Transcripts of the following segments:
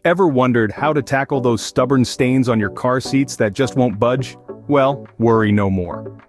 Ever wondered how to tackle those stubborn stains on your car seats that just won't budge? Well, worry no more.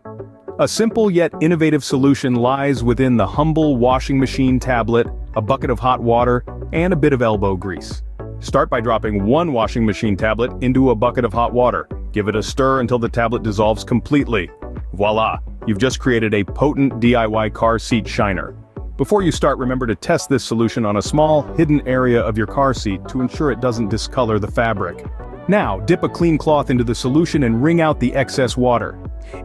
A simple yet innovative solution lies within the humble washing machine tablet, a bucket of hot water, and a bit of elbow grease. Start by dropping one washing machine tablet into a bucket of hot water. Give it a stir until the tablet dissolves completely. Voila! You've just created a potent DIY car seat shiner. Before you start, remember to test this solution on a small, hidden area of your car seat to ensure it doesn't discolor the fabric. Now, dip a clean cloth into the solution and wring out the excess water.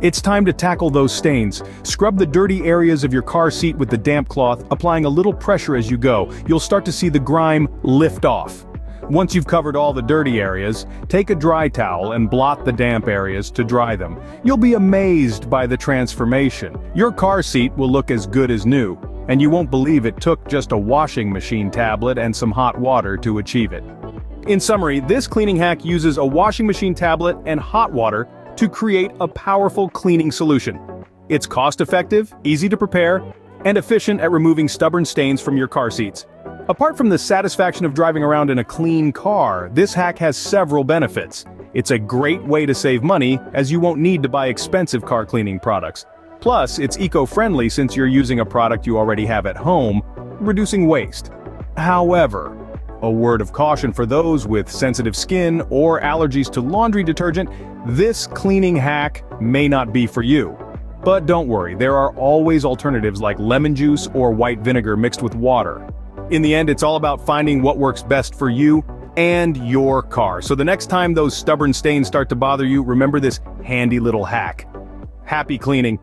It's time to tackle those stains. Scrub the dirty areas of your car seat with the damp cloth, applying a little pressure as you go. You'll start to see the grime lift off. Once you've covered all the dirty areas, take a dry towel and blot the damp areas to dry them. You'll be amazed by the transformation. Your car seat will look as good as new, and you won't believe it took just a washing machine tablet and some hot water to achieve it. In summary, this cleaning hack uses a washing machine tablet and hot water to create a powerful cleaning solution. It's cost-effective, easy to prepare, and efficient at removing stubborn stains from your car seats. Apart from the satisfaction of driving around in a clean car, this hack has several benefits. It's a great way to save money, as you won't need to buy expensive car cleaning products. Plus, it's eco-friendly since you're using a product you already have at home, reducing waste. However, a word of caution for those with sensitive skin or allergies to laundry detergent, this cleaning hack may not be for you. But don't worry, there are always alternatives like lemon juice or white vinegar mixed with water. In the end, it's all about finding what works best for you and your car. So the next time those stubborn stains start to bother you, remember this handy little hack. Happy cleaning!